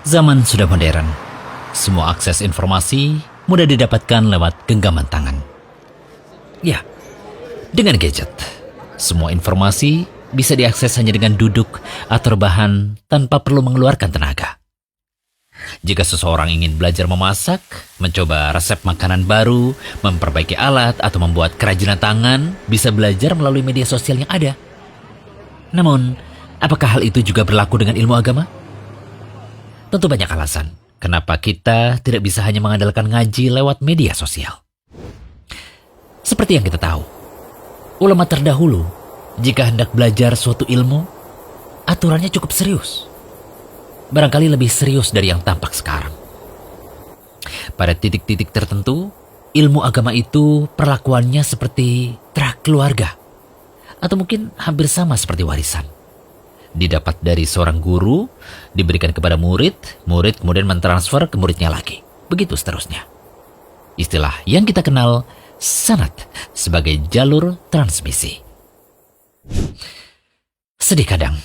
Zaman sudah modern. Semua akses informasi mudah didapatkan lewat genggaman tangan. Ya, dengan gadget, semua informasi bisa diakses hanya dengan duduk atau rebahan tanpa perlu mengeluarkan tenaga. Jika seseorang ingin belajar memasak, mencoba resep makanan baru, memperbaiki alat, atau membuat kerajinan tangan, bisa belajar melalui media sosial yang ada. Namun, apakah hal itu juga berlaku dengan ilmu agama? Tentu banyak alasan kenapa kita tidak bisa hanya mengandalkan ngaji lewat media sosial. Seperti yang kita tahu, ulama terdahulu, jika hendak belajar suatu ilmu, aturannya cukup serius. Barangkali lebih serius dari yang tampak sekarang. Pada titik-titik tertentu, ilmu agama itu perlakuannya seperti trak keluarga, atau mungkin hampir sama seperti warisan. Didapat dari seorang guru, diberikan kepada murid, murid kemudian mentransfer ke muridnya lagi. Begitu seterusnya. Istilah yang kita kenal sanad sebagai jalur transmisi. Sedih kadang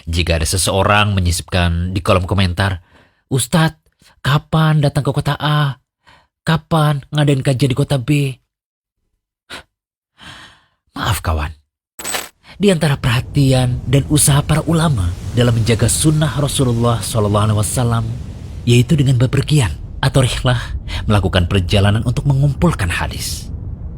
jika ada seseorang menyisipkan di kolom komentar, "Ustadz, kapan datang ke kota A? Kapan ngadain kajian di kota B?" Maaf kawan, di antara perhatian dan usaha para ulama dalam menjaga sunnah Rasulullah SAW, yaitu dengan bepergian atau rihlah, melakukan perjalanan untuk mengumpulkan hadis.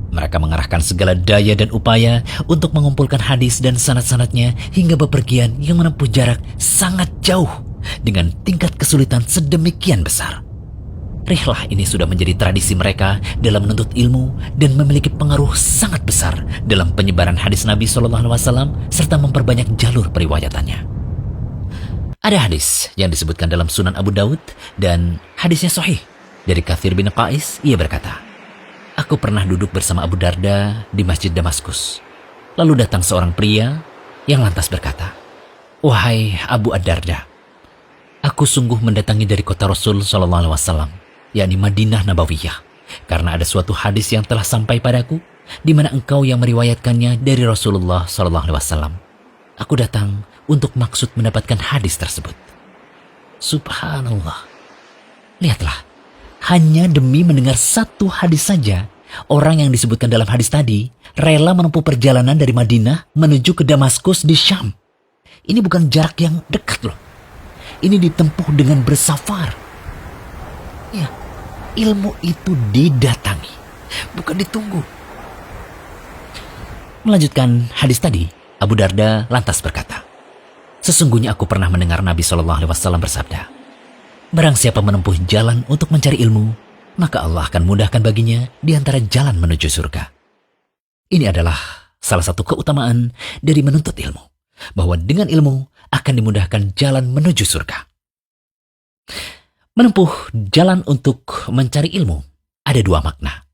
Mereka mengerahkan segala daya dan upaya untuk mengumpulkan hadis dan sanad-sanadnya hingga bepergian yang menempuh jarak sangat jauh dengan tingkat kesulitan sedemikian besar. Rihlah ini sudah menjadi tradisi mereka dalam menuntut ilmu dan memiliki pengaruh sangat besar dalam penyebaran hadis Nabi SAW serta memperbanyak jalur periwayatannya. Ada hadis yang disebutkan dalam Sunan Abu Daud dan hadisnya sahih. Dari Katsir bin Qais, ia berkata, "Aku pernah duduk bersama Abu Darda di Masjid Damaskus. Lalu datang seorang pria yang lantas berkata, 'Wahai Abu Ad-Darda, aku sungguh mendatangi dari kota Rasul SAW, yakni Madinah Nabawiyah, karena ada suatu hadis yang telah sampai padaku, di mana engkau yang meriwayatkannya dari Rasulullah SAW. Aku datang untuk maksud mendapatkan hadis tersebut.'" Subhanallah. Lihatlah, hanya demi mendengar satu hadis saja, orang yang disebutkan dalam hadis tadi rela menempuh perjalanan dari Madinah menuju ke Damaskus di Syam. Ini bukan jarak yang dekat loh. Ini ditempuh dengan bersafar. Ya, ilmu itu didatangi, bukan ditunggu. Melanjutkan hadis tadi, Abu Darda lantas berkata, "Sesungguhnya aku pernah mendengar Nabi SAW bersabda, 'Barang siapa menempuh jalan untuk mencari ilmu, maka Allah akan mudahkan baginya di antara jalan menuju surga.'" Ini adalah salah satu keutamaan dari menuntut ilmu, bahwa dengan ilmu akan dimudahkan jalan menuju surga. Menempuh jalan untuk mencari ilmu ada dua makna.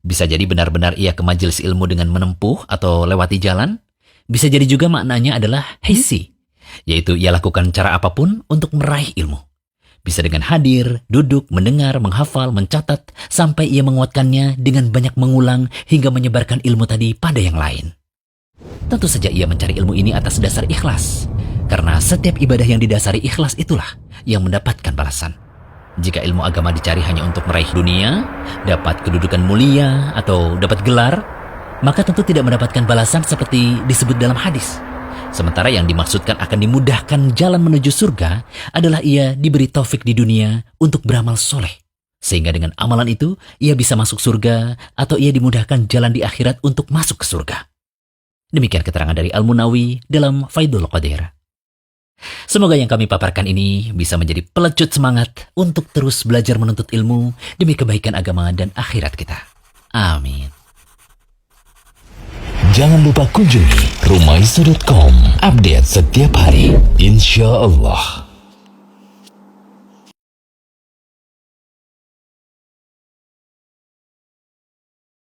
Bisa jadi benar-benar ia ke majelis ilmu dengan menempuh atau lewati jalan. Bisa jadi juga maknanya adalah hissi, yaitu ia lakukan cara apapun untuk meraih ilmu. Bisa dengan hadir, duduk, mendengar, menghafal, mencatat, sampai ia menguatkannya dengan banyak mengulang hingga menyebarkan ilmu tadi pada yang lain. Tentu saja ia mencari ilmu ini atas dasar ikhlas, karena setiap ibadah yang didasari ikhlas itulah yang mendapatkan balasan. Jika ilmu agama dicari hanya untuk meraih dunia, dapat kedudukan mulia, atau dapat gelar, maka tentu tidak mendapatkan balasan seperti disebut dalam hadis. Sementara yang dimaksudkan akan dimudahkan jalan menuju surga adalah ia diberi taufik di dunia untuk beramal soleh. Sehingga dengan amalan itu, ia bisa masuk surga atau ia dimudahkan jalan di akhirat untuk masuk ke surga. Demikian keterangan dari Al-Munawi dalam Faidul Qadir. Semoga yang kami paparkan ini bisa menjadi pelecut semangat untuk terus belajar menuntut ilmu demi kebaikan agama dan akhirat kita. Amin. Jangan lupa kunjungi rumaiso.com. Update setiap hari, insya Allah.